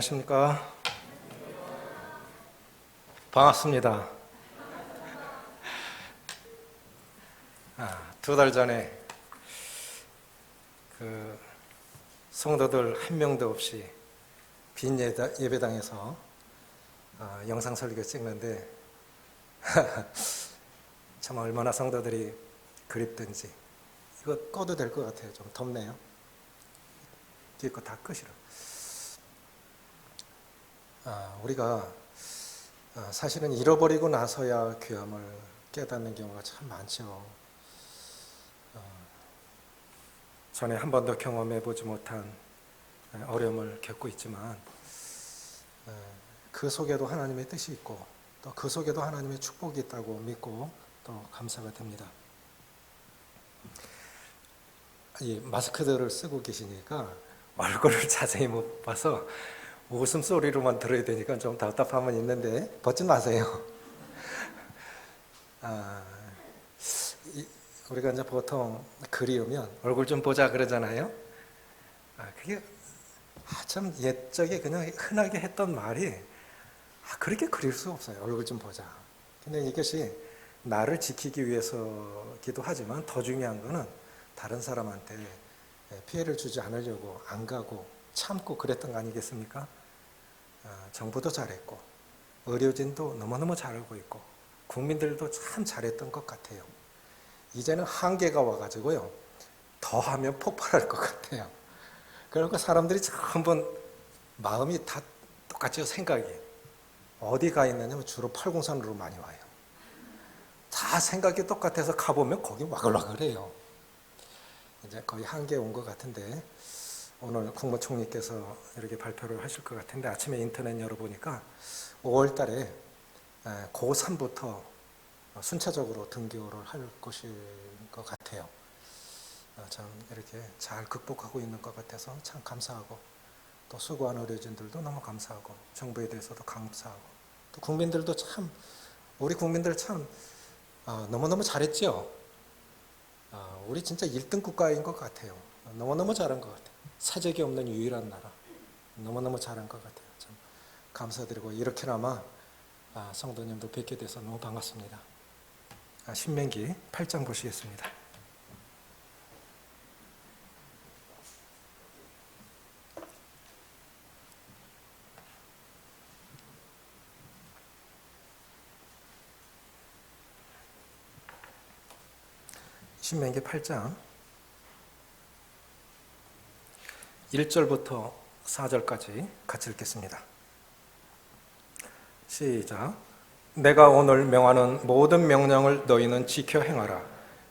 안녕하십니까? 반갑습니다. 2달 전에 성도들 한 명도 없이 빈 예배당에서 영상 설교 찍는데 참 얼마나 성도들이 그립든지. 이거 꺼도 될 것 같아요. 좀 덥네요. 뒤에 거 다 끄시라. 우리가 사실은 잃어버리고 나서야 귀함을 깨닫는 경우가 참 많죠. 전에 한 번도 경험해 보지 못한 어려움을 겪고 있지만 그 속에도 하나님의 뜻이 있고 또 그 속에도 하나님의 축복이 있다고 믿고 또 감사가 됩니다. 이 마스크들을 쓰고 계시니까 얼굴을 자세히 못 봐서 웃음소리로만 들어야 되니까 좀 답답함은 있는데 벗지 마세요. 우리가 이제 보통 그리우면 얼굴 좀 보자 그러잖아요. 그게 참 옛적에 그냥 흔하게 했던 말이 그렇게 그릴 수 없어요. 얼굴 좀 보자. 근데 이것이 나를 지키기 위해서기도 하지만 더 중요한 거는 다른 사람한테 피해를 주지 않으려고 안 가고 참고 그랬던 거 아니겠습니까? 정부도 잘했고 의료진도 너무너무 잘하고 있고 국민들도 참 잘했던 것 같아요. 이제는 한계가 와가지고요, 더 하면 폭발할 것 같아요. 그러니까 사람들이 전부 마음이 다 똑같죠. 생각이 어디 가 있느냐면 주로 팔공산으로 많이 와요. 다 생각이 똑같아서 가보면 거기 와글와글해요. 이제 거의 한계에 온 것 같은데, 오늘 국무총리께서 이렇게 발표를 하실 것 같은데 아침에 인터넷 열어보니까 5월 달에 고3부터 순차적으로 등교를 할 것인 것 같아요. 참 이렇게 잘 극복하고 있는 것 같아서 참 감사하고, 또 수고하는 의료진들도 너무 감사하고, 정부에 대해서도 감사하고, 또 국민들도 참, 우리 국민들 참 너무너무 잘했죠. 우리 진짜 1등 국가인 것 같아요. 너무너무 잘한 것 같아요. 사적이 없는 유일한 나라. 너무너무 잘한 것 같아요. 참 감사드리고, 이렇게나마 성도님도 뵙게 돼서 너무 반갑습니다. 신명기 8장 보시겠습니다. 신명기 8장 1절부터 4절까지 같이 읽겠습니다. 시작. 내가 오늘 명하는 모든 명령을 너희는 지켜 행하라.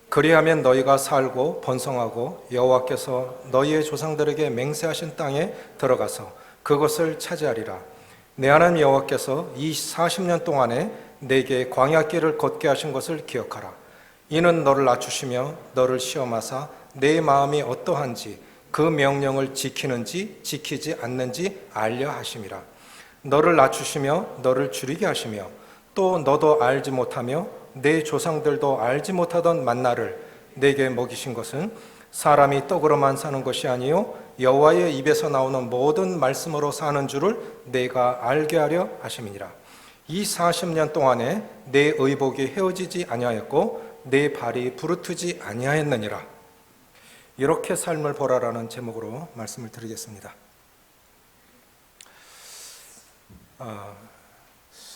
그리하면 너희가 살고 번성하고 여호와께서 너희의 조상들에게 맹세하신 땅에 들어가서 그것을 차지하리라. 내 하나님 여호와께서 이 40년 동안에 내게 광야길을 걷게 하신 것을 기억하라. 이는 너를 낮추시며 너를 시험하사 내 마음이 어떠한지 그 명령을 지키는지 지키지 않는지 알려 하심이라. 너를 낮추시며 너를 줄이게 하시며 또 너도 알지 못하며 내 조상들도 알지 못하던 만나를 내게 먹이신 것은 사람이 떡으로만 사는 것이 아니요 여호와의 입에서 나오는 모든 말씀으로 사는 줄을 내가 알게 하려 하심이니라. 이 40년 동안에 내 의복이 헤어지지 아니하였고 내 발이 부르트지 아니하였느니라. 이렇게 삶을 보라라는 제목으로 말씀을 드리겠습니다.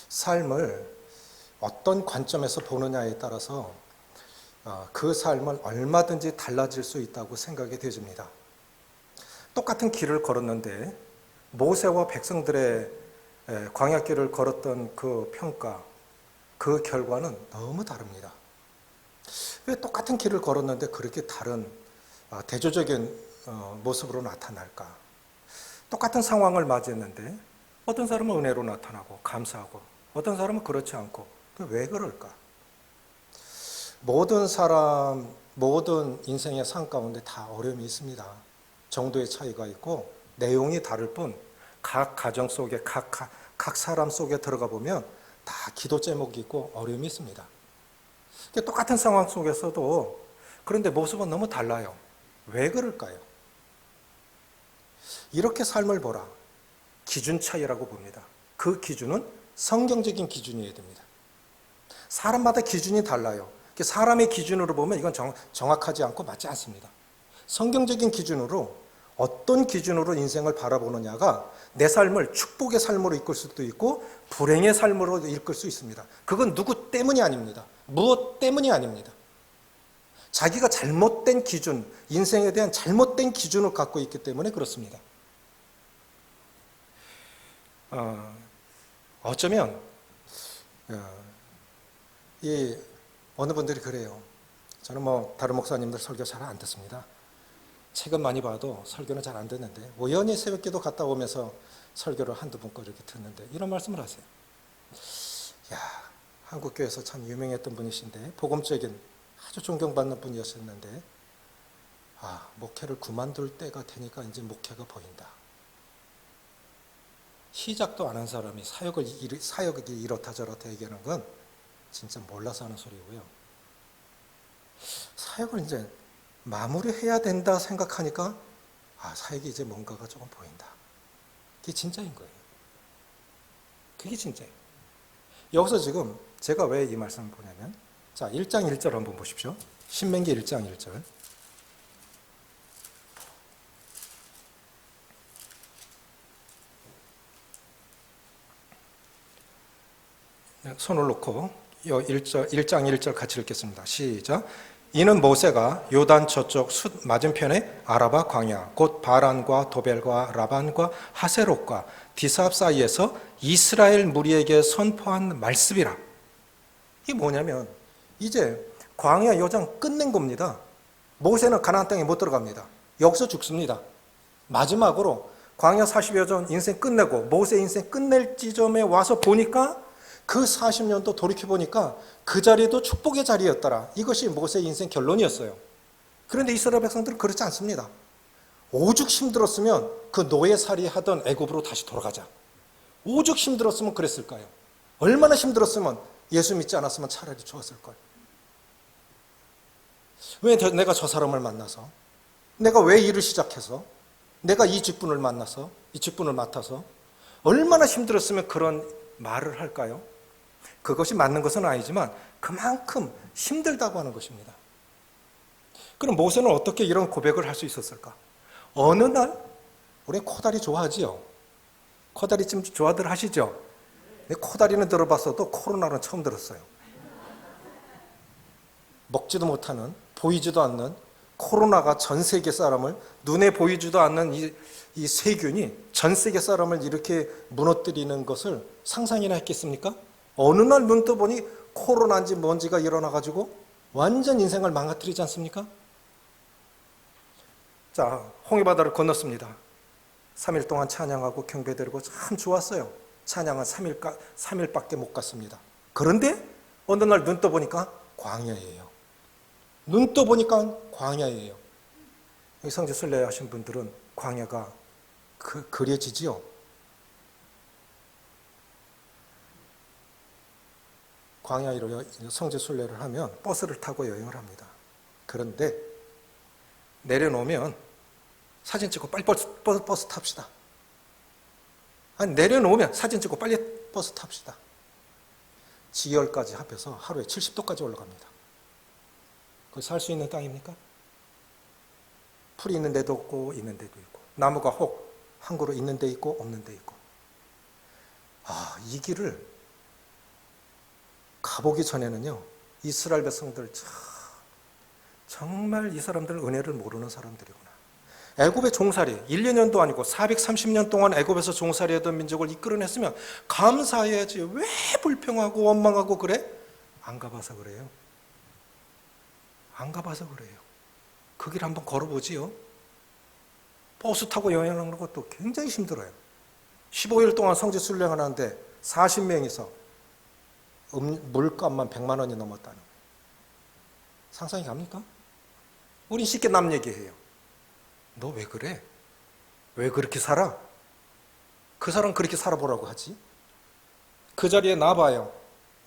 삶을 어떤 관점에서 보느냐에 따라서 그 삶은 얼마든지 달라질 수 있다고 생각이 되집니다. 똑같은 길을 걸었는데 모세와 백성들의 광야길을 걸었던 그 평가, 그 결과는 너무 다릅니다. 왜 똑같은 길을 걸었는데 그렇게 다른 대조적인 모습으로 나타날까? 똑같은 상황을 맞이했는데 어떤 사람은 은혜로 나타나고 감사하고, 어떤 사람은 그렇지 않고, 왜 그럴까? 모든 사람, 모든 인생의 삶 가운데 다 어려움이 있습니다. 정도의 차이가 있고 내용이 다를 뿐, 각 가정 속에 각 사람 속에 들어가 보면 다 기도 제목이 있고 어려움이 있습니다. 똑같은 상황 속에서도 그런데 모습은 너무 달라요. 왜 그럴까요? 이렇게 삶을 보라. 기준 차이라고 봅니다. 그 기준은 성경적인 기준이어야 됩니다. 사람마다 기준이 달라요. 사람의 기준으로 보면 이건 정확하지 않고 맞지 않습니다. 성경적인 기준으로 어떤 기준으로 인생을 바라보느냐가 내 삶을 축복의 삶으로 이끌 수도 있고 불행의 삶으로 이끌 수 있습니다. 그건 누구 때문이 아닙니다. 무엇 때문이 아닙니다. 자기가 잘못된 기준, 인생에 대한 잘못된 기준을 갖고 있기 때문에 그렇습니다. 어쩌면 어느 분들이 그래요. 저는 다른 목사님들 설교 잘 안 듣습니다. 책은 많이 봐도 설교는 잘 안 듣는데 우연히 새벽기도 갔다 오면서 설교를 한두 번 이렇게 듣는데 이런 말씀을 하세요. 야, 한국교회에서 참 유명했던 분이신데 복음적인 아주 존경받는 분이었었는데 목회를 그만둘 때가 되니까 이제 목회가 보인다. 시작도 안 한 사람이 사역이 이렇다 저렇다 얘기하는 건 진짜 몰라서 하는 소리고요. 사역을 이제 마무리해야 된다 생각하니까 사역이 이제 뭔가가 조금 보인다. 그게 진짜인 거예요. 그게 진짜예요. 여기서 지금 제가 왜 이 말씀을 보냐면 1장 1절 한번 보십시오. 신명기 1장 1절. 손을 놓고 1장 1절 같이 읽겠습니다. 시작. 이는 모세가 요단 저쪽 숫 맞은편에 아라바 광야 곧 바란과 도벨과 라반과 하세롯과 디삽 사이에서 이스라엘 무리에게 선포한 말씀이라. 이게 뭐냐면 이제 광야 여정 끝낸 겁니다. 모세는 가나안 땅에 못 들어갑니다. 여기서 죽습니다. 마지막으로 광야 40여 년 인생 끝내고 모세 인생 끝낼 지점에 와서 보니까 그 40년도 돌이켜보니까 그 자리도 축복의 자리였더라. 이것이 모세의 인생 결론이었어요. 그런데 이스라엘 백성들은 그렇지 않습니다. 오죽 힘들었으면 그 노예살이 하던 애굽으로 다시 돌아가자. 오죽 힘들었으면 그랬을까요? 얼마나 힘들었으면 예수 믿지 않았으면 차라리 좋았을걸. 왜 내가 저 사람을 만나서, 내가 왜 일을 시작해서, 내가 이 직분을 만나서, 이 직분을 맡아서 얼마나 힘들었으면 그런 말을 할까요? 그것이 맞는 것은 아니지만 그만큼 힘들다고 하는 것입니다. 그럼 모세는 어떻게 이런 고백을 할 수 있었을까? 어느 날 우리 코다리 좋아하지요? 코다리 좀 좋아들 하시죠? 코다리는 들어봤어도 코로나는 처음 들었어요. 먹지도 못하는, 보이지도 않는 코로나가 전 세계 사람을, 눈에 보이지도 않는 이 세균이 전 세계 사람을 이렇게 무너뜨리는 것을 상상이나 했겠습니까? 어느 날 눈 떠보니 코로나인지 뭔지가 일어나가지고 완전 인생을 망가뜨리지 않습니까? 자, 홍해바다를 건넜습니다. 3일 동안 찬양하고 경배드리고 참 좋았어요. 찬양은 3일밖에 못 갔습니다. 그런데 어느 날 눈 떠보니까 광야예요. 눈 떠보니까 광야예요. 성지 순례 하신 분들은 광야가 그려지지요. 광야로 성지 순례를 하면 버스를 타고 여행을 합니다. 그런데 내려놓으면 사진 찍고 빨리 버스 탑시다. 아니, 내려놓으면 사진 찍고 빨리 버스 탑시다. 지열까지 합해서 하루에 70도까지 올라갑니다. 거기 살 수 있는 땅입니까? 풀이 있는 데도 없고 있는 데도 있고, 나무가 혹 한 그루 있는 데 있고 없는 데 있고. 이 길을 가보기 전에는요, 이스라엘 백성들 정말 이 사람들 은혜를 모르는 사람들이구나. 애굽의 종살이 1, 2년도 아니고 430년 동안 애굽에서 종살이하던 민족을 이끌어냈으면 감사해야지. 왜 불평하고 원망하고 그래? 안 가봐서 그래요. 안 가봐서 그래요. 그 길 한번 걸어보지요. 버스 타고 여행하는 것도 굉장히 힘들어요. 15일 동안 성지 순례를 하는데 40명이서 물값만 100만 원이 넘었다는 거예요. 상상이 갑니까? 우린 쉽게 남 얘기해요. 너 왜 그래? 왜 그렇게 살아? 그 사람 그렇게 살아보라고 하지? 그 자리에 놔봐요.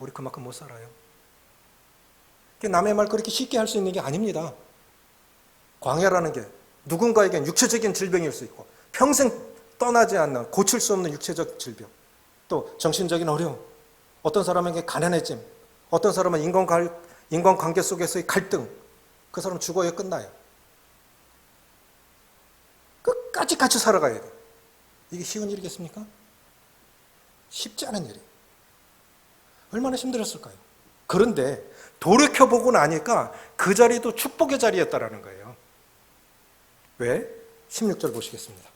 우리 그만큼 못 살아요. 남의 말 그렇게 쉽게 할 수 있는 게 아닙니다. 광야라는 게 누군가에겐 육체적인 질병일 수 있고 평생 떠나지 않는 고칠 수 없는 육체적 질병, 또 정신적인 어려움, 어떤 사람에게 가난해짐, 어떤 사람은 인간관계 속에서의 갈등, 그 사람 죽어야 끝나요. 끝까지 같이 살아가야 돼요. 이게 쉬운 일이겠습니까? 쉽지 않은 일이에요. 얼마나 힘들었을까요? 그런데 돌이켜보고 나니까 그 자리도 축복의 자리였다라는 거예요. 왜? 16절 보시겠습니다.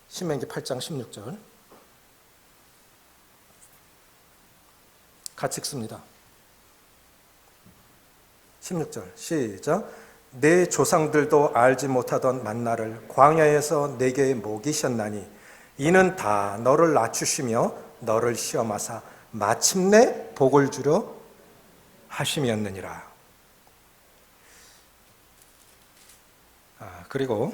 신명기 8장 16절 같이 읽습니다. 16절 시작. 내 조상들도 알지 못하던 만나를 광야에서 내게 먹이셨나니 이는 다 너를 낮추시며 너를 시험하사 마침내 복을 주려 하심이었느니라. 그리고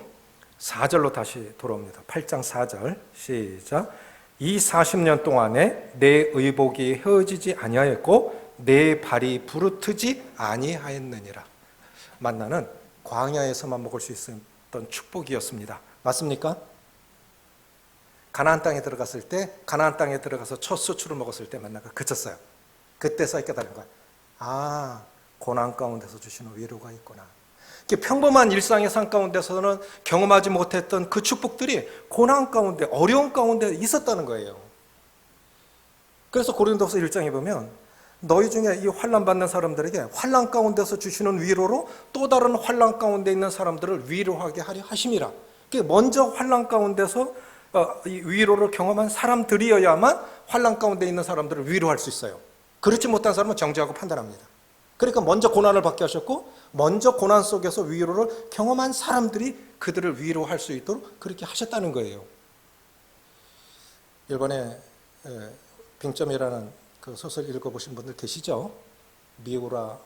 4절로 다시 돌아옵니다. 8장 4절 시작. 이 40년 동안에 내 의복이 헤어지지 아니하였고 내 발이 부르트지 아니하였느니라. 만나는 광야에서만 먹을 수 있었던 축복이었습니다. 맞습니까? 가나안 땅에 들어갔을 때, 가나안 땅에 들어가서 첫 수출을 먹었을 때 만나가 그쳤어요. 그때서 깨달은 거야. 아, 고난 가운데서 주시는 위로가 있구나. 평범한 일상의 삶 가운데서는 경험하지 못했던 그 축복들이 고난 가운데, 어려운 가운데 있었다는 거예요. 그래서 고린도서 1장에 보면 너희 중에 이 환난 받는 사람들에게 환난 가운데서 주시는 위로로 또 다른 환난 가운데 있는 사람들을 위로하게 하려 하심이라. 먼저 환난 가운데서 이 위로를 경험한 사람들이어야만 환난 가운데 있는 사람들을 위로할 수 있어요. 그렇지 못한 사람은 정죄하고 판단합니다. 그러니까 먼저 고난을 받게 하셨고 먼저 고난 속에서 위로를 경험한 사람들이 그들을 위로할 수 있도록 그렇게 하셨다는 거예요. 일본에 빙점이라는 그 소설 읽어보신 분들 계시죠? 미우라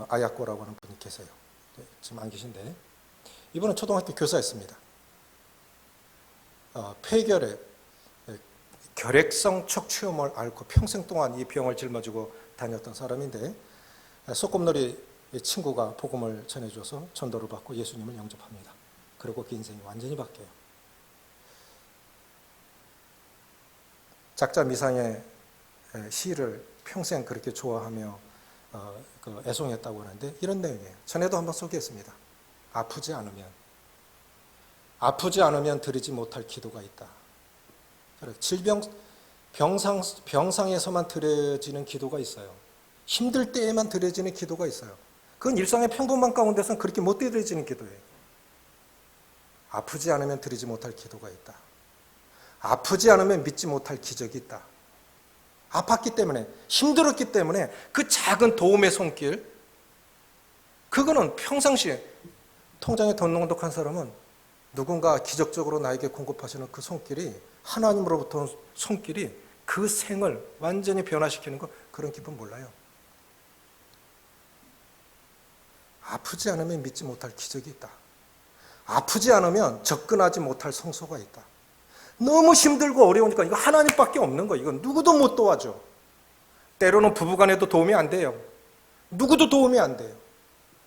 아야코라고 하는 분이 계세요. 지금 안 계신데 이분은 초등학교 교사였습니다. 폐결핵, 결핵성 척추염을 앓고 평생 동안 이 병을 짊어지고 다녔던 사람인데 소꿉놀이 친구가 복음을 전해줘서 전도를 받고 예수님을 영접합니다. 그리고 그 인생이 완전히 바뀌어요. 작자 미상의 시를 평생 그렇게 좋아하며 애송했다고 하는데 이런 내용이에요. 전에도 한번 소개했습니다. 아프지 않으면 드리지 못할 기도가 있다. 병상에서만 드려지는 기도가 있어요. 힘들 때에만 드려지는 기도가 있어요. 그건 일상의 평범한 가운데서는 그렇게 못 드려지는 기도예요. 아프지 않으면 드리지 못할 기도가 있다. 아프지 않으면 믿지 못할 기적이 있다. 아팠기 때문에, 힘들었기 때문에 그 작은 도움의 손길, 그거는 평상시에 통장에 돈 넉넉한 사람은 누군가 기적적으로 나에게 공급하시는 그 손길이, 하나님으로부터 온 손길이 그 생을 완전히 변화시키는 거, 그런 기분 몰라요. 아프지 않으면 믿지 못할 기적이 있다. 아프지 않으면 접근하지 못할 성소가 있다. 너무 힘들고 어려우니까 이거 하나님밖에 없는 거예요. 이건 누구도 못 도와줘. 때로는 부부간에도 도움이 안 돼요. 누구도 도움이 안 돼요.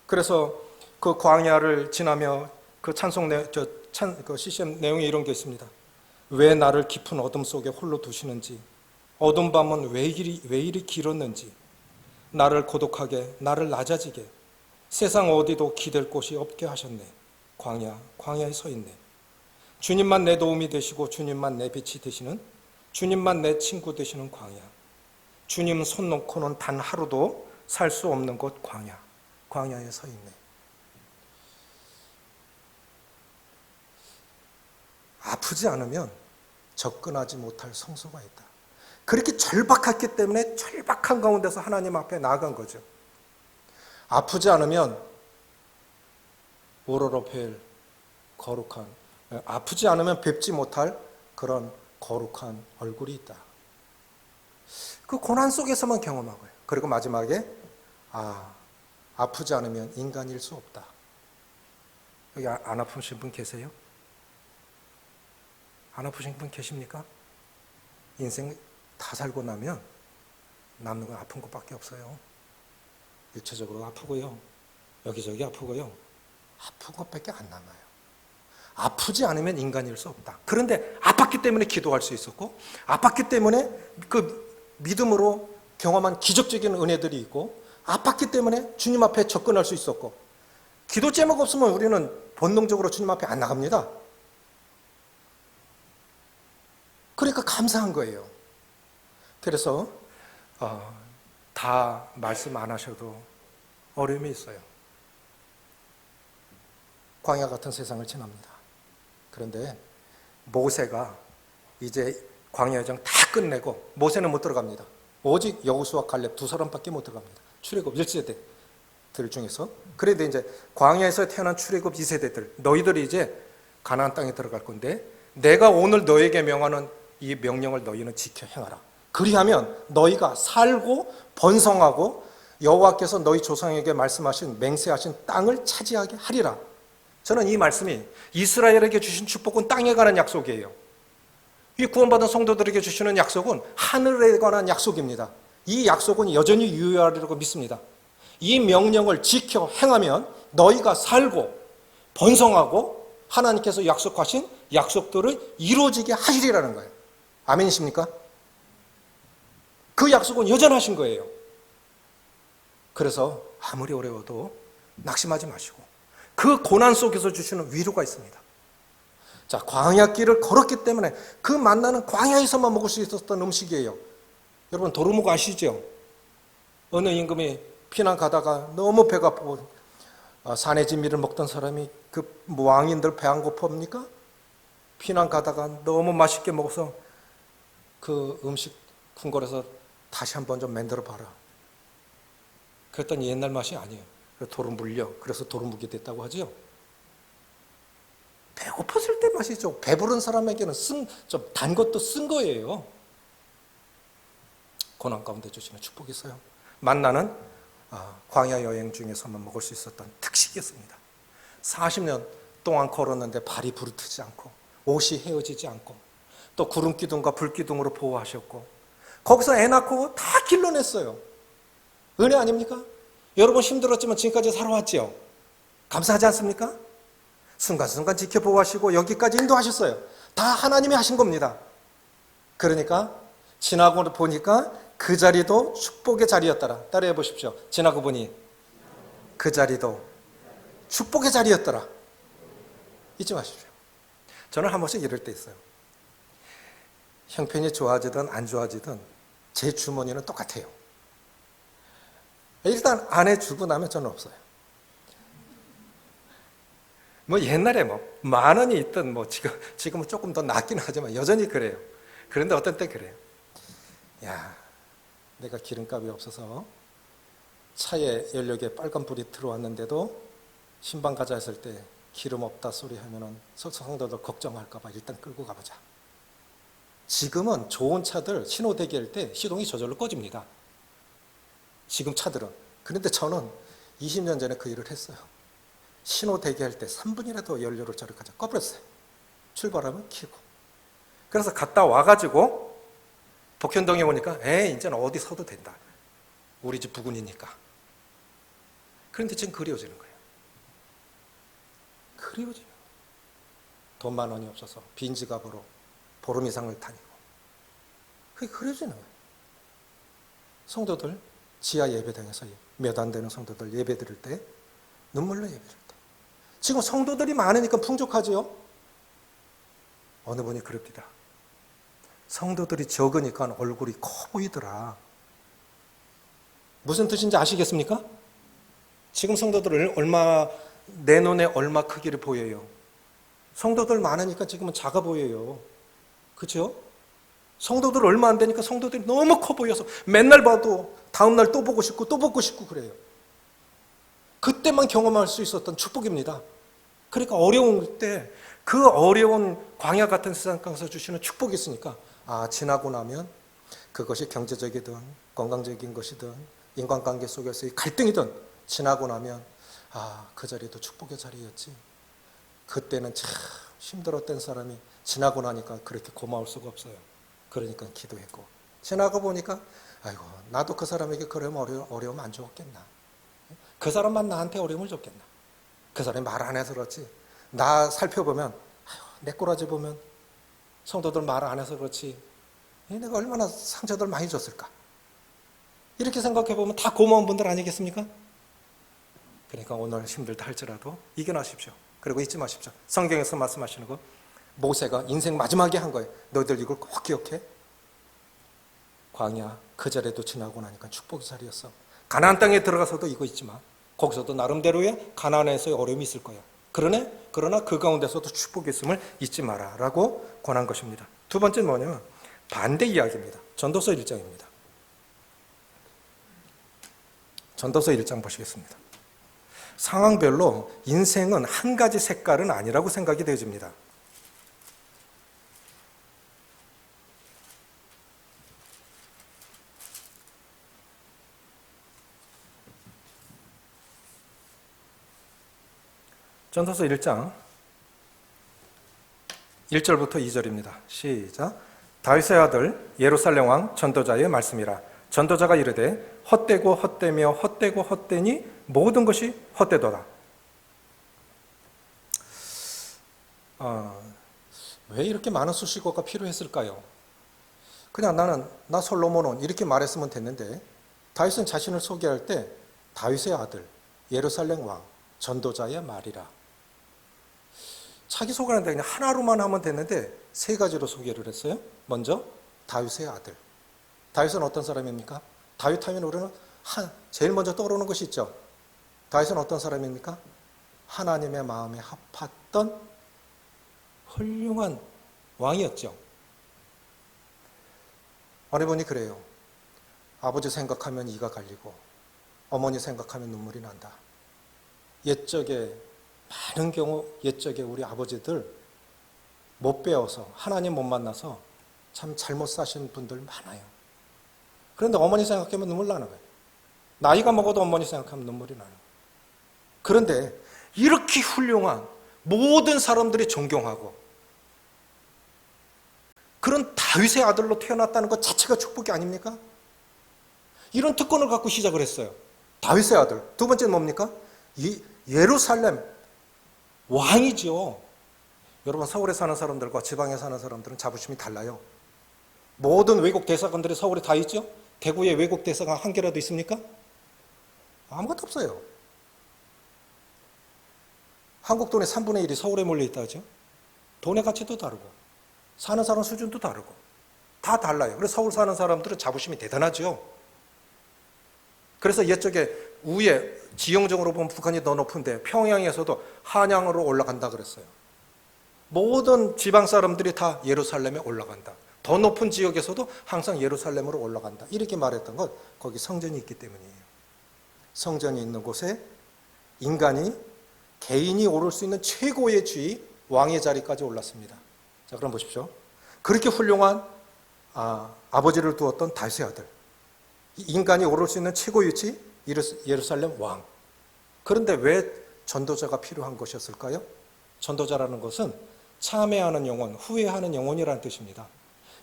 그래서 그 광야를 지나며 그 그 CCM 내용에 이런 게 있습니다. 왜 나를 깊은 어둠 속에 홀로 두시는지, 어둠 밤은 왜 이리 길었는지, 나를 고독하게, 나를 낮아지게, 세상 어디도 기댈 곳이 없게 하셨네. 광야에 서 있네. 주님만 내 도움이 되시고 주님만 내 빛이 되시는, 주님만 내 친구 되시는 광야. 주님 손 놓고는 단 하루도 살 수 없는 곳 광야에 서 있네. 아프지 않으면 접근하지 못할 성소가 있다. 그렇게 절박했기 때문에 절박한 가운데서 하나님 앞에 나아간 거죠. 아프지 않으면 오로로펠, 거룩한, 아프지 않으면 뵙지 못할 그런 거룩한 얼굴이 있다. 그 고난 속에서만 경험하고요. 그리고 마지막에 아프지 않으면 인간일 수 없다. 여기 안 아프신 분 계세요? 안 아프신 분 계십니까? 인생 다 살고 나면 남는 건 아픈 것밖에 없어요. 일체적으로 아프고요. 여기저기 아프고요. 아픈 것밖에 안 남아요. 아프지 않으면 인간일 수 없다. 그런데 아팠기 때문에 기도할 수 있었고, 아팠기 때문에 그 믿음으로 경험한 기적적인 은혜들이 있고, 아팠기 때문에 주님 앞에 접근할 수 있었고, 기도 제목 없으면 우리는 본능적으로 주님 앞에 안 나갑니다. 그러니까 감사한 거예요. 그래서 다 말씀 안 하셔도 어려움이 있어요. 광야 같은 세상을 지납니다. 그런데 모세가 이제 광야 여정 다 끝내고, 모세는 못 들어갑니다. 오직 여호수아 갈렙 두 사람밖에 못 들어갑니다. 출애굽 1세대들 중에서. 그래도 이제 광야에서 태어난 출애굽 2세대들, 너희들이 이제 가나안 땅에 들어갈 건데, 내가 오늘 너에게 명하는 이 명령을 너희는 지켜 행하라. 그리하면 너희가 살고 번성하고 여호와께서 너희 조상에게 말씀하신 맹세하신 땅을 차지하게 하리라. 저는 이 말씀이 이스라엘에게 주신 축복은 땅에 관한 약속이에요. 이 구원받은 성도들에게 주시는 약속은 하늘에 관한 약속입니다. 이 약속은 여전히 유효하리라고 믿습니다. 이 명령을 지켜 행하면 너희가 살고 번성하고 하나님께서 약속하신 약속들을 이루어지게 하시리라는 거예요. 아멘이십니까? 그 약속은 여전하신 거예요. 그래서 아무리 어려워도 낙심하지 마시고, 그 고난 속에서 주시는 위로가 있습니다. 자, 광야길을 걸었기 때문에 그 만나는 광야에서만 먹을 수 있었던 음식이에요. 여러분 도루묵 아시죠? 어느 임금이 피난 가다가 너무 배가 고프고 산의 진미를 먹던 사람이 그 왕인들 배 안 고픕니까? 피난 가다가 너무 맛있게 먹어서 그 음식 궁궐에서 다시 한번 좀 만들어 봐라. 그랬더니 옛날 맛이 아니에요. 돌은 물려. 그래서 도루묵이 됐다고 하죠. 배고팠을 때 맛이죠. 배부른 사람에게는 좀 단 것도 쓴 거예요. 고난 가운데 주시는 축복이 있어요. 만나는 광야 여행 중에서만 먹을 수 있었던 특식이었습니다. 40년 동안 걸었는데 발이 부르트지 않고 옷이 헤어지지 않고, 또 구름 기둥과 불 기둥으로 보호하셨고, 거기서 애 낳고 다 길러냈어요. 은혜 아닙니까? 여러분 힘들었지만 지금까지 살아왔죠. 감사하지 않습니까? 순간순간 지켜보호하시고 여기까지 인도하셨어요. 다 하나님이 하신 겁니다. 그러니까 지나고 보니까 그 자리도 축복의 자리였더라. 따라해 보십시오. 지나고 보니 그 자리도 축복의 자리였더라. 잊지 마십시오. 저는 한 번씩 이럴 때 있어요. 형편이 좋아지든 안 좋아지든 제 주머니는 똑같아요. 일단 아내 주고 나면 저는 없어요. 뭐 옛날에 뭐 만 원이 있든 뭐 지금은 조금 더 낫긴 하지만 여전히 그래요. 그런데 어떤 때 그래요. 야, 내가 기름값이 없어서 차에 연료계에 빨간 불이 들어왔는데도 신방 가자 했을 때 기름 없다 소리 하면은 성도들 걱정할까봐 일단 끌고 가보자. 지금은 좋은 차들 신호 대기할 때 시동이 저절로 꺼집니다. 지금 차들은. 그런데 저는 20년 전에 그 일을 했어요. 신호 대기할 때 3분이라도 연료를 저렇게 꺼버렸어요. 출발하면 켜고. 그래서 갔다 와가지고 복현동에 오니까 이제는 어디 서도 된다. 우리 집 부근이니까. 그런데 지금 그리워지는 거예요. 그리워져요. 돈 10,000원이 없어서 빈 지갑으로 보름 이상을 다니고. 그게 그려지는 거예요. 성도들 지하 예배당에서 몇 안 되는 성도들 예배 드릴 때 눈물로 예배 드릴 때. 지금 성도들이 많으니까 풍족하죠. 어느 분이 그럽니다. 성도들이 적으니까 얼굴이 커 보이더라. 무슨 뜻인지 아시겠습니까? 지금 성도들 내 눈에 얼마 크기를 보여요. 성도들 많으니까 지금은 작아 보여요. 그렇죠? 성도들 얼마 안 되니까 성도들이 너무 커 보여서 맨날 봐도 다음날 또 보고 싶고 또 보고 싶고 그래요. 그때만 경험할 수 있었던 축복입니다. 그러니까 어려울 때 그 어려운 광야 같은 세상 가서 주시는 축복이 있으니까 지나고 나면 그것이 경제적이든 건강적인 것이든 인간관계 속에서의 갈등이든 지나고 나면 그 자리도 축복의 자리였지. 그때는 참 힘들었던 사람이 지나고 나니까 그렇게 고마울 수가 없어요. 그러니까 기도했고 지나고 보니까 아이고 나도 그 사람에게 그러면 어려움 안 줬겠나. 그 사람만 나한테 어려움을 줬겠나. 그 사람이 말 안 해서 그렇지 나 살펴보면 아유, 내 꼬라지 보면 성도들 말 안 해서 그렇지 내가 얼마나 상처들 많이 줬을까. 이렇게 생각해 보면 다 고마운 분들 아니겠습니까? 그러니까 오늘 힘들다 할지라도 이겨나십시오. 그리고 잊지 마십시오. 성경에서 말씀하시는 거 모세가 인생 마지막에 한 거예요. 너희들 이걸 꼭 기억해. 광야 그 자리도 지나고 나니까 축복의 자리였어. 가나안 땅에 들어가서도 이거 잊지 마. 거기서도 나름대로의 가나안에서의 어려움이 있을 거야. 그러나 그 가운데서도 축복이 있음을 잊지 마라 라고 권한 것입니다. 두 번째는 뭐냐면 반대 이야기입니다. 전도서 1장입니다. 전도서 1장 보시겠습니다. 상황별로 인생은 한 가지 색깔은 아니라고 생각이 되어집니다. 전도서 1장 1절부터 2절입니다. 시작. 다윗의 아들 예루살렘 왕 전도자의 말씀이라. 전도자가 이르되 헛되고 헛되며 헛되고 헛되니 모든 것이 헛되도다. 왜 이렇게 많은 수식어가 필요했을까요? 그냥 나 솔로몬은 이렇게 말했으면 됐는데 다윗은 자신을 소개할 때 다윗의 아들 예루살렘 왕 전도자의 말이라. 자기 소개하는데 그냥 하나로만 하면 됐는데 세 가지로 소개를 했어요. 먼저 다윗의 아들. 다윗은 어떤 사람입니까? 다윗 하면 우리는 제일 먼저 떠오르는 것이 있죠. 다윗은 어떤 사람입니까? 하나님의 마음에 합했던 훌륭한 왕이었죠. 어느 분이 그래요. 아버지 생각하면 이가 갈리고 어머니 생각하면 눈물이 난다. 많은 경우 옛적에 우리 아버지들 못 배워서 하나님 못 만나서 참 잘못 사신 분들 많아요. 그런데 어머니 생각하면 눈물 나는 거예요. 나이가 먹어도 어머니 생각하면 눈물이 나는 거예요. 그런데 이렇게 훌륭한 모든 사람들이 존경하고 그런 다윗의 아들로 태어났다는 것 자체가 축복이 아닙니까? 이런 특권을 갖고 시작을 했어요. 다윗의 아들. 두 번째는 뭡니까? 예루살렘 왕이죠. 여러분 서울에 사는 사람들과 지방에 사는 사람들은 자부심이 달라요. 모든 외국 대사관들이 서울에 다 있죠? 대구에 외국 대사관 한 개라도 있습니까? 아무것도 없어요. 한국 돈의 3분의 1이 서울에 몰려있다 하죠. 돈의 가치도 다르고 사는 사람 수준도 다르고 다 달라요. 그래서 서울 사는 사람들은 자부심이 대단하죠. 그래서 옛적에 위에 지형적으로 보면 북한이 더 높은데 평양에서도 한양으로 올라간다 그랬어요. 모든 지방 사람들이 다 예루살렘에 올라간다. 더 높은 지역에서도 항상 예루살렘으로 올라간다. 이렇게 말했던 건 거기 성전이 있기 때문이에요. 성전이 있는 곳에 개인이 오를 수 있는 최고의 지위, 왕의 자리까지 올랐습니다. 자, 그럼 보십시오. 그렇게 훌륭한 아버지를 두었던 다윗의 아들. 인간이 오를 수 있는 최고 위치, 예루살렘 왕. 그런데 왜 전도자가 필요한 것이었을까요? 전도자라는 것은 참회하는 영혼, 후회하는 영혼이라는 뜻입니다.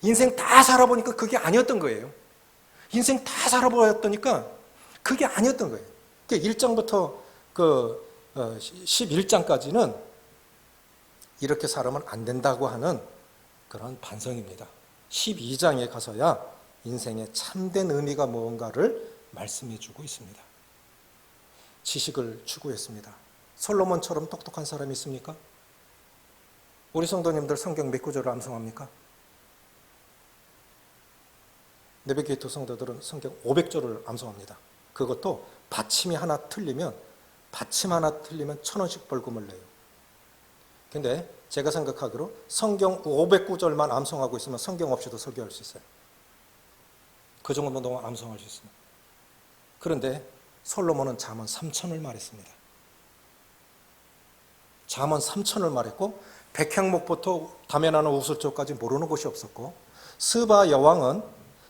인생 다 살아보니까 그게 아니었던 거예요. 인생 다 살아보았더니까 그게 아니었던 거예요. 1장부터 11장까지는 이렇게 살아면 안 된다고 하는 그런 반성입니다. 12장에 가서야 인생의 참된 의미가 무언가를 말씀해 주고 있습니다. 지식을 추구했습니다. 솔로몬처럼 똑똑한 사람이 있습니까? 우리 성도님들 성경 몇 구절을 암송합니까? 내베게이트 성도들은 성경 500절을 암송합니다. 그것도 받침 하나 틀리면 1,000원씩 벌금을 내요. 근데 제가 생각하기로 성경 500구절만 암송하고 있으면 성경 없이도 설교할 수 있어요. 그 정도만 암송할 수 있습니다. 그런데 솔로몬은 잠언 3천을 말했습니다. 잠언 3천을 말했고 백향목부터 담에 나는 우슬초까지 모르는 곳이 없었고 스바 여왕은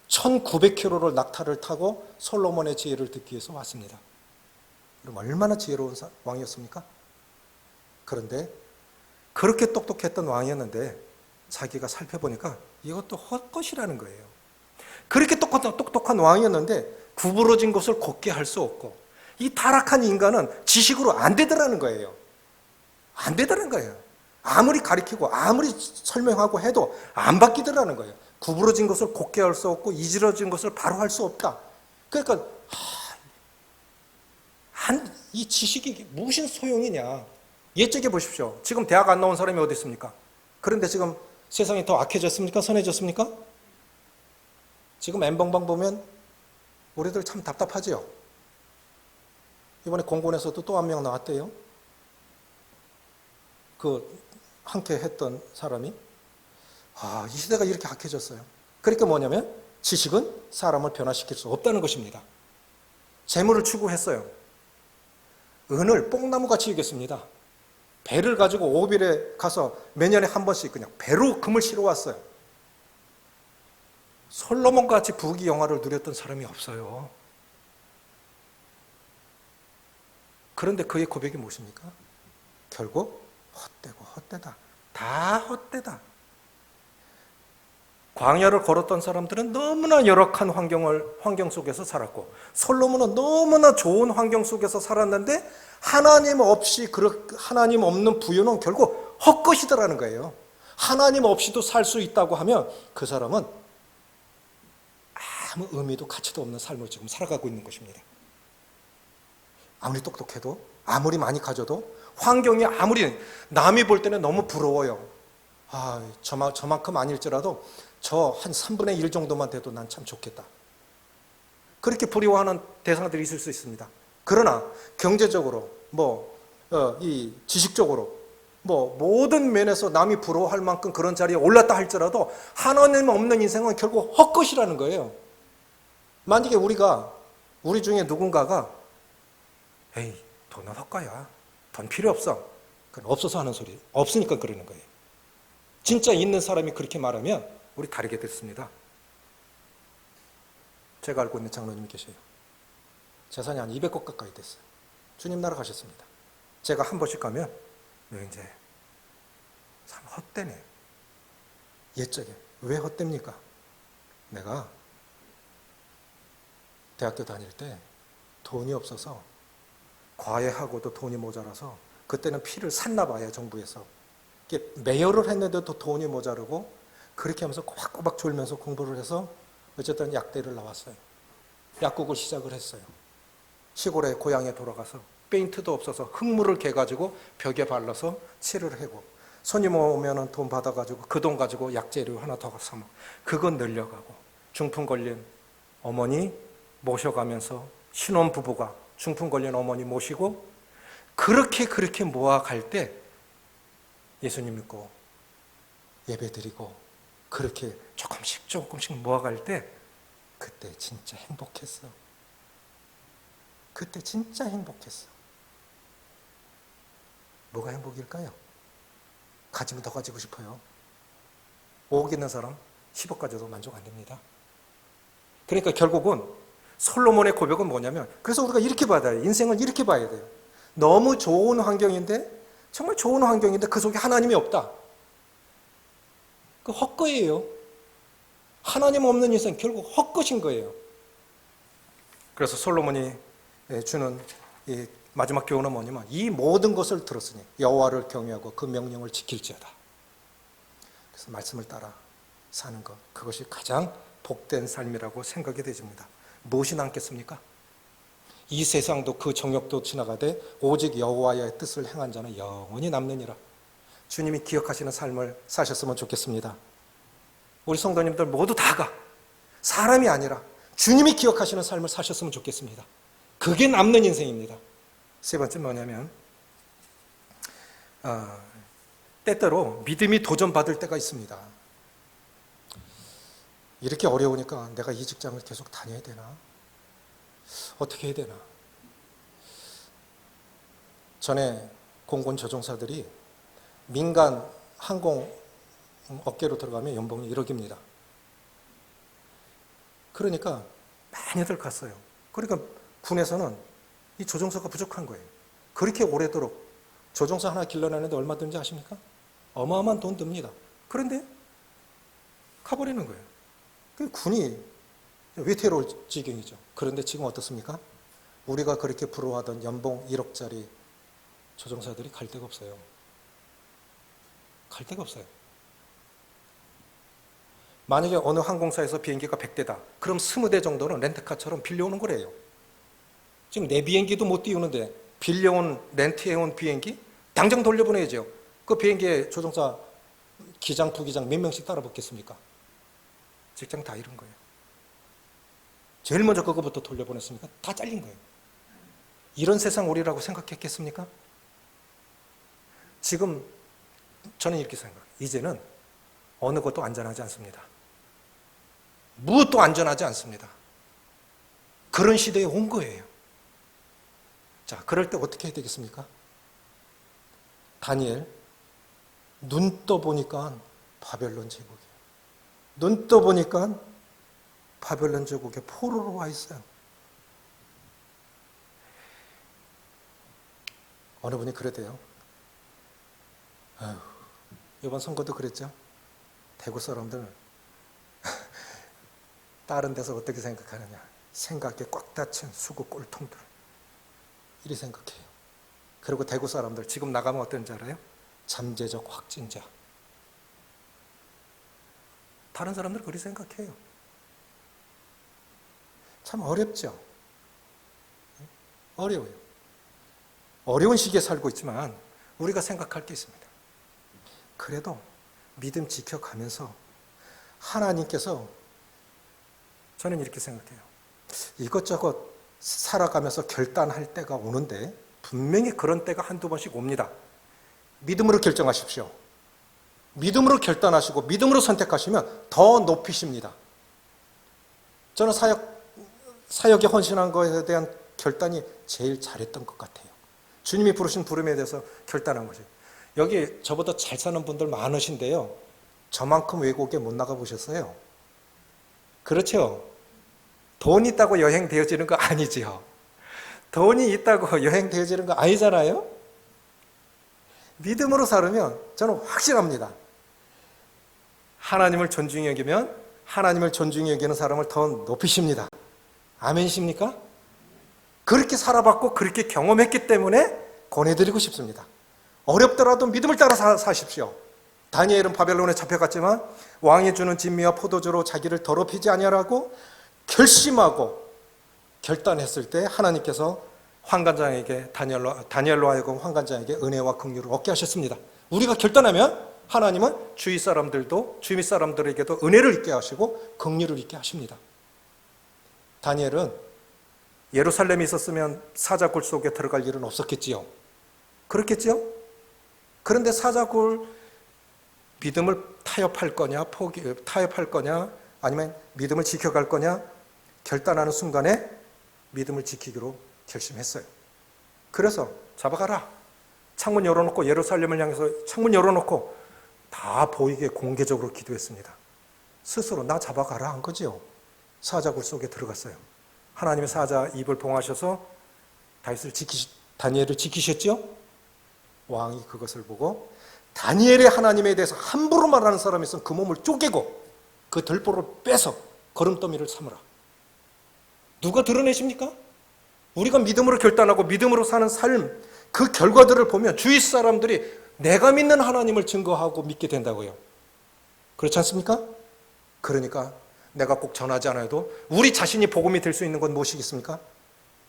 1900km를 낙타를 타고 솔로몬의 지혜를 듣기 위해서 왔습니다. 그럼 얼마나 지혜로운 왕이었습니까? 그런데 그렇게 똑똑했던 왕이었는데 자기가 살펴보니까 이것도 헛것이라는 거예요. 그렇게 똑똑한 왕이었는데 구부러진 것을 곧게 할 수 없고 이 타락한 인간은 지식으로 안 되더라는 거예요. 안 되더라는 거예요. 아무리 가리키고 아무리 설명하고 해도 안 바뀌더라는 거예요. 구부러진 것을 곧게 할 수 없고 이지러진 것을 바로 할 수 없다. 그러니까 이 지식이 무슨 소용이냐. 옛적에 보십시오. 지금 대학 안 나온 사람이 어디 있습니까? 그런데 지금 세상이 더 악해졌습니까? 선해졌습니까? 지금 N번방 보면 우리들 참 답답하지요. 이번에 공군에서도 또 한 명 나왔대요. 그 함께 했던 사람이. 이 시대가 이렇게 악해졌어요. 그러니까 뭐냐면 지식은 사람을 변화시킬 수 없다는 것입니다. 재물을 추구했어요. 은을 뽕나무같이 여겼습니다. 배를 가지고 오빌에 가서 매년에 한 번씩 그냥 배로 금을 실어 왔어요. 솔로몬같이 부귀 영화를 누렸던 사람이 없어요. 그런데 그의 고백이 무엇입니까? 결국 헛되고 헛되다. 다 헛되다. 광야를 걸었던 사람들은 너무나 열악한 환경 속에서 살았고, 솔로몬은 너무나 좋은 환경 속에서 살았는데 하나님 없이 하나님 없는 부유는 결국 헛것이더라는 거예요. 하나님 없이도 살 수 있다고 하면 그 사람은 아무 의미도 가치도 없는 삶을 지금 살아가고 있는 것입니다. 아무리 똑똑해도 아무리 많이 가져도 환경이 아무리 남이 볼 때는 너무 부러워요. 저만큼 아닐지라도 저 한 3분의 1 정도만 돼도 난 참 좋겠다. 그렇게 부러워하는 대상들이 있을 수 있습니다. 그러나 경제적으로 이 지식적으로 모든 면에서 남이 부러워할 만큼 그런 자리에 올랐다 할지라도 하나님 없는 인생은 결국 헛것이라는 거예요. 만약에 우리 중에 누군가가 에이, 돈은 헛거야. 돈 필요 없어. 그건 없어서 하는 소리. 없으니까 그러는 거예요. 진짜 있는 사람이 그렇게 말하면 우리 다르게 듣습니다. 제가 알고 있는 장로님이 계셔요. 재산이 한 200억 가까이 됐어요. 주님 나라 가셨습니다. 제가 한 번씩 가면 이제 참 헛되네. 옛적에. 왜 헛됩니까? 내가 대학교 다닐 때 돈이 없어서 과외하고도 돈이 모자라서 그때는 피를 샀나 봐요, 정부에서. 매여를 했는데도 돈이 모자르고 그렇게 하면서 꼬박꼬박 졸면서 공부를 해서 어쨌든 약대를 나왔어요. 약국을 시작을 했어요. 시골에 고향에 돌아가서 페인트도 없어서 흙물을 개가지고 벽에 발라서 칠을 하고 손님 오면 돈 받아가지고 그 돈 가지고 약재료 하나 더 사먹고 그건 늘려가고 중풍 걸린 어머니 모셔가면서 신혼부부가 중풍 걸린 어머니 모시고 그렇게 모아갈 때 예수님 믿고 예배드리고 그렇게 조금씩 모아갈 때 그때 진짜 행복했어. 그때 진짜 행복했어. 뭐가 행복일까요? 가지면 더 가지고 싶어요. 5억 있는 사람 10억 가져도 만족 안 됩니다. 그러니까 결국은 솔로몬의 고백은 뭐냐면 그래서 우리가 이렇게 봐야 돼요. 인생을 이렇게 봐야 돼요. 너무 좋은 환경인데 정말 좋은 환경인데 그 속에 하나님이 없다. 그 헛거예요. 하나님 없는 인생 결국 헛것인 거예요. 그래서 솔로몬이 주는 이 마지막 교훈은 뭐냐면 이 모든 것을 들었으니 여호와를 경외하고 그 명령을 지킬지어다. 그래서 말씀을 따라 사는 것 그것이 가장 복된 삶이라고 생각이 되집니다. 무엇이 남겠습니까? 이 세상도 그 정욕도 지나가되 오직 여호와의 뜻을 행한 자는 영원히 남느니라. 주님이 기억하시는 삶을 사셨으면 좋겠습니다. 우리 성도님들 모두 다가 사람이 아니라 주님이 기억하시는 삶을 사셨으면 좋겠습니다. 그게 남는 인생입니다. 세 번째 뭐냐면 때때로 믿음이 도전받을 때가 있습니다. 이렇게 어려우니까 내가 이 직장을 계속 다녀야 되나? 어떻게 해야 되나? 전에 공군 조종사들이 민간 항공 업계로 들어가면 연봉이 1억입니다. 그러니까 많이들 갔어요. 그러니까 군에서는 이 조종사가 부족한 거예요. 그렇게 오래도록 조종사 하나 길러내는데 얼마 드는지 아십니까? 어마어마한 돈 듭니다. 그런데 가버리는 거예요. 그 군이 위태로울 지경이죠. 그런데 지금 어떻습니까? 우리가 그렇게 부러워하던 연봉 1억짜리 조종사들이 갈 데가 없어요. 갈 데가 없어요. 만약에 어느 항공사에서 비행기가 100대다. 그럼 20대 정도는 렌트카처럼 빌려오는 거래요. 지금 내 비행기도 못 띄우는데 빌려온 렌트해온 비행기 당장 돌려보내야죠. 그 비행기에 조종사 기장, 부기장 몇 명씩 따라 붙겠습니까? 직장 다 잃은 거예요. 제일 먼저 그거부터 돌려보냈으니까 다 잘린 거예요. 이런 세상 오리라고 생각했겠습니까? 지금 저는 이렇게 생각해요. 이제는 어느 것도 안전하지 않습니다. 무엇도 안전하지 않습니다. 그런 시대에 온 거예요. 자, 그럴 때 어떻게 해야 되겠습니까? 다니엘, 눈 떠보니까 바벨론 제국이에요. 눈 떠보니까 바벨론 제국에 포로로 와 있어요. 어느 분이 그러대요. 이번 선거도 그랬죠. 대구 사람들 다른 데서 어떻게 생각하느냐. 생각에 꽉 닫힌 수구 꼴통들. 이리 생각해요. 그리고 대구 사람들 지금 나가면 어떤지 알아요? 잠재적 확진자. 다른 사람들 그리 생각해요. 참 어렵죠. 어려워요. 어려운 시기에 살고 있지만 우리가 생각할 게 있습니다. 그래도 믿음 지켜가면서 하나님께서, 저는 이렇게 생각해요. 이것저것 살아가면서 결단할 때가 오는데 분명히 그런 때가 한두 번씩 옵니다. 믿음으로 결정하십시오. 믿음으로 결단하시고 믿음으로 선택하시면 더 높이십니다. 저는 사역에 헌신한 것에 대한 결단이 제일 잘했던 것 같아요. 주님이 부르신 부름에 대해서 결단한 거죠. 여기 저보다 잘 사는 분들 많으신데요. 저만큼 외국에 못 나가 보셨어요? 그렇죠? 돈 있다고 여행 되어지는 거 아니지요. 돈이 있다고 여행 되어지는 거 아니잖아요. 믿음으로 살으면 저는 확실합니다. 하나님을 존중히 여기면 하나님을 존중히 여기는 사람을 더 높이십니다. 아멘이십니까? 그렇게 살아봤고 그렇게 경험했기 때문에 권해드리고 싶습니다. 어렵더라도 믿음을 따라 사십시오. 다니엘은 바벨론에 잡혀갔지만 왕이 주는 진미와 포도주로 자기를 더럽히지 아니하라고 결심하고 결단했을 때 하나님께서 환관장에게 다니엘로 하여금 환관장에게 은혜와 긍휼을 얻게 하셨습니다. 우리가 결단하면 하나님은 주위 사람들도 주위 사람들에게도 은혜를 있게 하시고 긍휼을 있게 하십니다. 다니엘은 예루살렘에 있었으면 사자굴 속에 들어갈 일은 없었겠지요. 그렇겠지요? 그런데 사자굴 믿음을 타협할 거냐 아니면 믿음을 지켜갈 거냐 결단하는 순간에 믿음을 지키기로 결심했어요. 그래서 잡아가라. 창문 열어놓고 예루살렘을 향해서 창문 열어놓고 다 보이게 공개적으로 기도했습니다. 스스로 나 잡아가라 한 거지요. 사자굴 속에 들어갔어요. 하나님의 사자 입을 봉하셔서 다니엘을 지키셨죠? 왕이 그것을 보고 다니엘의 하나님에 대해서 함부로 말하는 사람이 있으면 그 몸을 쪼개고 그 들보를 빼서 거름더미를 삼으라. 누가 드러내십니까? 우리가 믿음으로 결단하고 믿음으로 사는 삶, 그 결과들을 보면 주위 사람들이 내가 믿는 하나님을 증거하고 믿게 된다고요. 그렇지 않습니까? 그러니까 내가 꼭 전하지 않아도 우리 자신이 복음이 될 수 있는 건 무엇이겠습니까?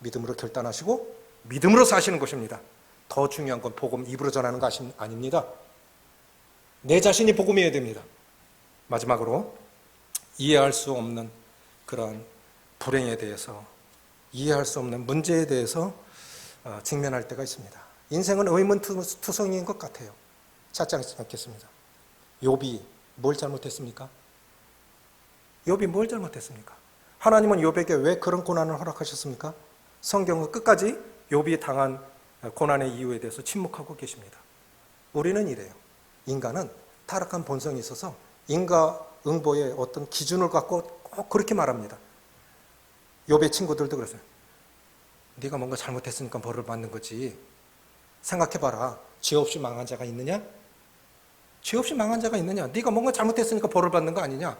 믿음으로 결단하시고 믿음으로 사시는 것입니다. 더 중요한 건 복음 입으로 전하는 거 아닙니다. 내 자신이 복음이어야 됩니다. 마지막으로 이해할 수 없는 그런 불행에 대해서, 이해할 수 없는 문제에 대해서 직면할 때가 있습니다. 인생은 의문투성이인 것 같아요. 찾지 않겠습니다. 욥이 뭘 잘못했습니까? 욥이 뭘 잘못했습니까? 하나님은 욥에게 왜 그런 고난을 허락하셨습니까? 성경은 끝까지 욥이 당한 고난의 이유에 대해서 침묵하고 계십니다. 우리는 이래요. 인간은 타락한 본성이 있어서 인과응보의 어떤 기준을 갖고 꼭 그렇게 말합니다. 욥의 친구들도 그랬어요. 네가 뭔가 잘못했으니까 벌을 받는 거지. 생각해봐라. 죄 없이 망한 자가 있느냐? 죄 없이 망한 자가 있느냐? 네가 뭔가 잘못했으니까 벌을 받는 거 아니냐?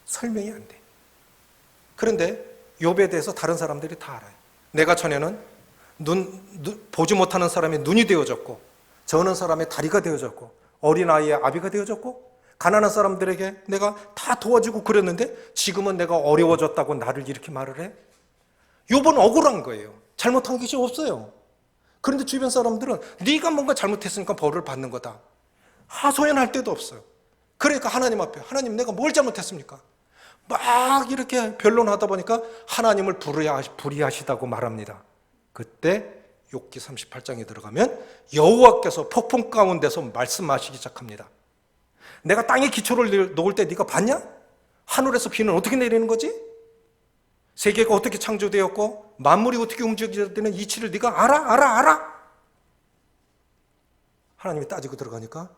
설명이 안 돼. 그런데 욥에 대해서 다른 사람들이 다 알아요. 내가 전에는 보지 못하는 사람의 눈이 되어졌고 저는 사람의 다리가 되어졌고 어린아이의 아비가 되어졌고 가난한 사람들에게 내가 다 도와주고 그랬는데 지금은 내가 어려워졌다고 나를 이렇게 말을 해? 욥은 억울한 거예요. 잘못한 것이 없어요. 그런데 주변 사람들은 네가 뭔가 잘못했으니까 벌을 받는 거다. 하소연할 데도 없어요. 그러니까 하나님 앞에 하나님 내가 뭘 잘못했습니까? 막 이렇게 변론하다 보니까 하나님을 불의하시다고 말합니다. 그때 욥기 38장에 들어가면 여호와께서 폭풍 가운데서 말씀하시기 시작합니다. 내가 땅에 기초를 놓을 때 네가 봤냐? 하늘에서 비는 어떻게 내리는 거지? 세계가 어떻게 창조되었고 만물이 어떻게 움직이는 이치를 네가 알아? 하나님이 따지고 들어가니까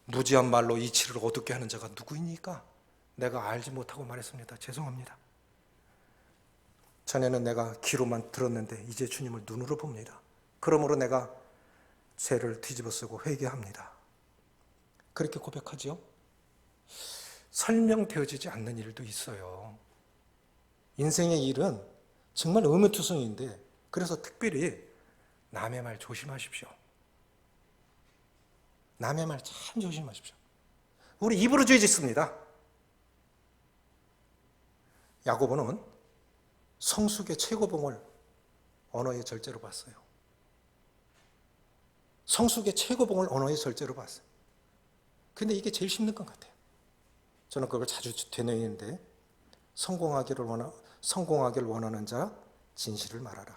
무지한 말로 이치를 어둡게 하는 자가 누구이니까? 내가 알지 못하고 말했습니다. 죄송합니다. 전에는 내가 귀로만 들었는데 이제 주님을 눈으로 봅니다. 그러므로 내가 죄를 뒤집어쓰고 회개합니다. 그렇게 고백하죠. 설명되어지지 않는 일도 있어요. 인생의 일은 정말 의문투성인데 그래서 특별히 남의 말 조심하십시오. 남의 말 참 조심하십시오. 우리 입으로 죄 짓습니다. 야고보는 성숙의 최고봉을 언어의 절제로 봤어요. 성숙의 최고봉을 언어의 절제로 봤어요. 근데 이게 제일 힘든 것 같아요. 저는 그걸 자주 되뇌이는데 성공하기를 원하는 자 진실을 말하라.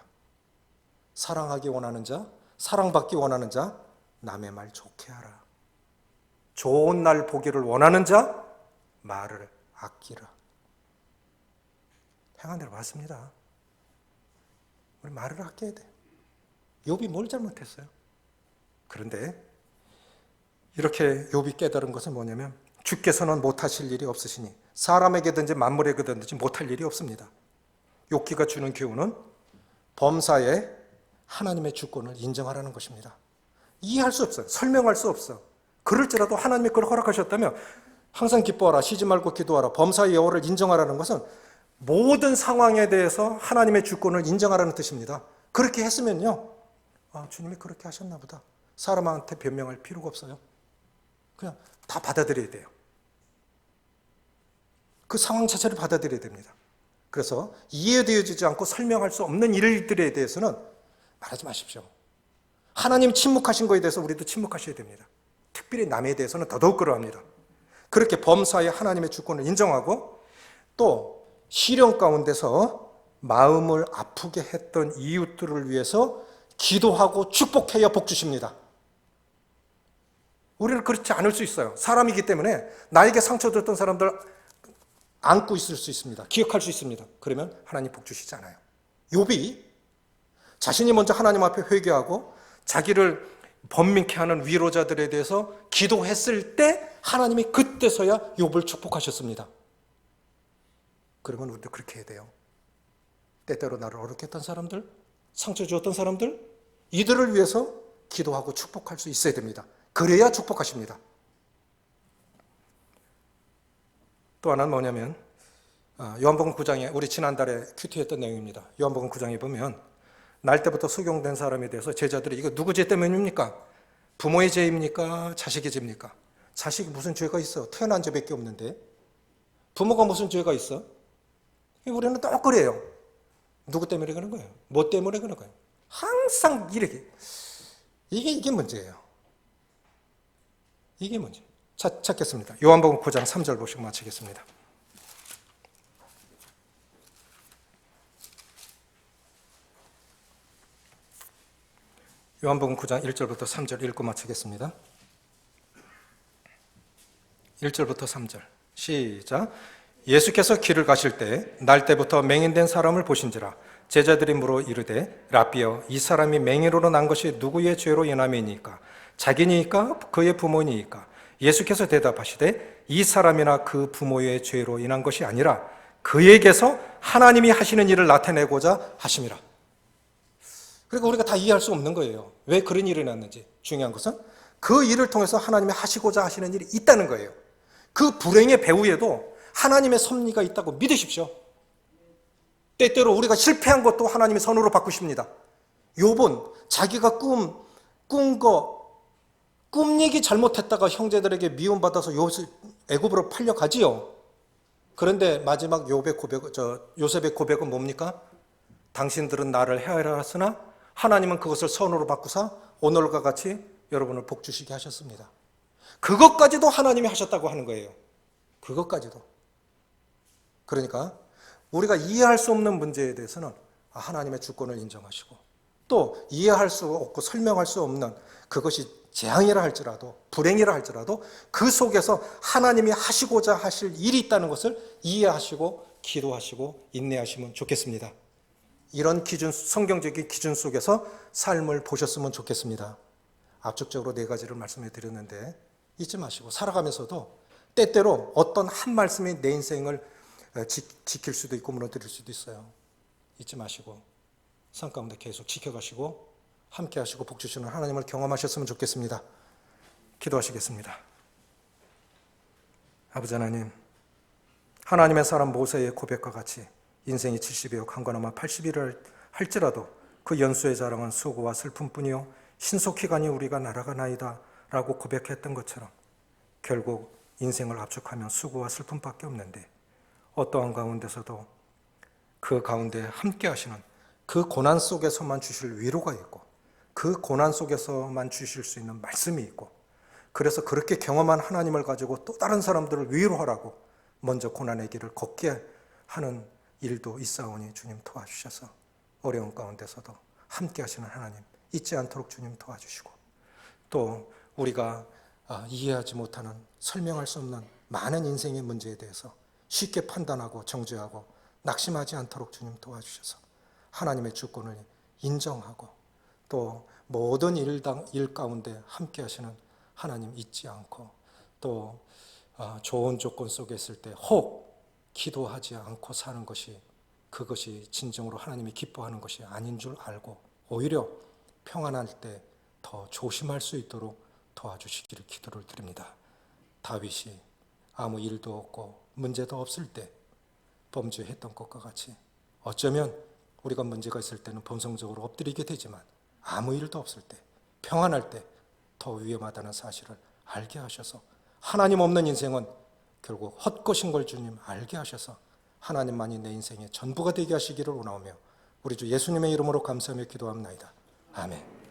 사랑하기 원하는 자, 사랑받기 원하는 자 남의 말 좋게 하라. 좋은 날 보기를 원하는 자 말을 아끼라. 행한 대로 맞습니다. 우리 말을 아껴야 돼요. 욥이 뭘 잘못했어요? 그런데 이렇게 욥이 깨달은 것은 뭐냐면 주께서는 못하실 일이 없으시니 사람에게든지 만물에게든지 못할 일이 없습니다. 욥기가 주는 교훈은 범사에 하나님의 주권을 인정하라는 것입니다. 이해할 수 없어요. 설명할 수 없어. 그럴지라도 하나님이 그걸 허락하셨다면 항상 기뻐하라, 쉬지 말고 기도하라, 범사의 여호와를 인정하라는 것은 모든 상황에 대해서 하나님의 주권을 인정하라는 뜻입니다. 그렇게 했으면요, 주님이 그렇게 하셨나 보다. 사람한테 변명할 필요가 없어요. 그냥 다 받아들여야 돼요. 그 상황 자체를 받아들여야 됩니다. 그래서 이해되어지지 않고 설명할 수 없는 일들에 대해서는 말하지 마십시오. 하나님 침묵하신 거에 대해서 우리도 침묵하셔야 됩니다. 특별히 남에 대해서는 더더욱 그러합니다. 그렇게 범사에 하나님의 주권을 인정하고 또 시련 가운데서 마음을 아프게 했던 이웃들을 위해서 기도하고 축복해야 복 주십니다. 우리는 그렇지 않을 수 있어요. 사람이기 때문에 나에게 상처 줬던 사람들 안고 있을 수 있습니다. 기억할 수 있습니다. 그러면 하나님 복 주시지 않아요. 욥이 자신이 먼저 하나님 앞에 회개하고 자기를 번민케 하는 위로자들에 대해서 기도했을 때 하나님이 그때서야 욥을 축복하셨습니다. 그러면 우리도 그렇게 해야 돼요. 때때로 나를 어렵게 했던 사람들, 상처 주었던 사람들, 이들을 위해서 기도하고 축복할 수 있어야 됩니다. 그래야 축복하십니다. 또 하나는 뭐냐면 요한복음 9장에 우리 지난달에 큐티했던 내용입니다. 요한복음 9장에 보면 날 때부터 수경된 사람에 대해서 제자들이 이거 누구 죄 때문입니까? 부모의 죄입니까? 자식의 죄입니까? 자식이 무슨 죄가 있어? 태어난 죄밖에 없는데 부모가 무슨 죄가 있어? 우리는 똑그래요. 누구 때문에 그런 거예요? 뭐 때문에 그런 거예요? 항상 이렇게 이게 문제예요. 이게 문제. 찾겠습니다. 요한복음 9장 3절 보시고 마치겠습니다. 요한복음 9장 1절부터 3절 읽고 마치겠습니다. 1절부터 3절 시작. 예수께서 길을 가실 때 날 때부터 맹인된 사람을 보신지라 제자들이 물어 이르되 라삐여 이 사람이 맹인으로 난 것이 누구의 죄로 인함이니까 자기니까 그의 부모니까 예수께서 대답하시되 이 사람이나 그 부모의 죄로 인한 것이 아니라 그에게서 하나님이 하시는 일을 나타내고자 하심이라. 그러니까 우리가 다 이해할 수 없는 거예요. 왜 그런 일이 났는지. 중요한 것은 그 일을 통해서 하나님이 하시고자 하시는 일이 있다는 거예요. 그 불행의 배후에도 하나님의 섭리가 있다고 믿으십시오. 때때로 우리가 실패한 것도 하나님의 선으로 바꾸십니다. 욥은 자기가 꾼 거 꿈 얘기 잘못했다가 형제들에게 미움받아서 애굽으로 팔려가지요. 그런데 마지막 요셉의 고백은 뭡니까? 당신들은 나를 해하였으나 하나님은 그것을 선으로 바꾸사 오늘과 같이 여러분을 복주시게 하셨습니다. 그것까지도 하나님이 하셨다고 하는 거예요. 그것까지도. 그러니까 우리가 이해할 수 없는 문제에 대해서는 하나님의 주권을 인정하시고, 또 이해할 수 없고 설명할 수 없는 그것이 재앙이라 할지라도 불행이라 할지라도 그 속에서 하나님이 하시고자 하실 일이 있다는 것을 이해하시고 기도하시고 인내하시면 좋겠습니다. 이런 기준, 성경적인 기준 속에서 삶을 보셨으면 좋겠습니다. 압축적으로 4가지를 말씀해 드렸는데 잊지 마시고, 살아가면서도 때때로 어떤 한 말씀이 내 인생을 지킬 수도 있고 무너뜨릴 수도 있어요. 잊지 마시고 삶 가운데 계속 지켜가시고 함께 하시고 복 주시는 하나님을 경험하셨으면 좋겠습니다. 기도하시겠습니다. 아버지 하나님, 하나님의 사람 모세의 고백과 같이 인생이 70이요 강건하면 80이라 할지라도 그 연수의 자랑은 수고와 슬픔뿐이요 신속히 가니 우리가 날아가나이다 라고 고백했던 것처럼 결국 인생을 압축하면 수고와 슬픔밖에 없는데, 어떠한 가운데서도 그 가운데 함께 하시는 그 고난 속에서만 주실 위로가 있고, 그 고난 속에서만 주실 수 있는 말씀이 있고, 그래서 그렇게 경험한 하나님을 가지고 또 다른 사람들을 위로하라고 먼저 고난의 길을 걷게 하는 일도 있사오니 주님 도와주셔서 어려운 가운데서도 함께 하시는 하나님 잊지 않도록 주님 도와주시고, 또 우리가 이해하지 못하는, 설명할 수 없는 많은 인생의 문제에 대해서 쉽게 판단하고 정죄하고 낙심하지 않도록 주님 도와주셔서 하나님의 주권을 인정하고, 또 모든 일 가운데 함께 하시는 하나님 잊지 않고, 또 좋은 조건 속에 있을 때 혹 기도하지 않고 사는 것이, 그것이 진정으로 하나님이 기뻐하는 것이 아닌 줄 알고 오히려 평안할 때 더 조심할 수 있도록 도와주시기를 기도를 드립니다. 다윗이 아무 일도 없고 문제도 없을 때 범죄했던 것과 같이 어쩌면 우리가 문제가 있을 때는 본성적으로 엎드리게 되지만 아무 일도 없을 때, 평안할 때 더 위험하다는 사실을 알게 하셔서 하나님 없는 인생은 결국 헛것인 걸 주님 알게 하셔서 하나님만이 내 인생의 전부가 되게 하시기를 원하오며 우리 주 예수님의 이름으로 감사하며 기도합나이다. 아멘.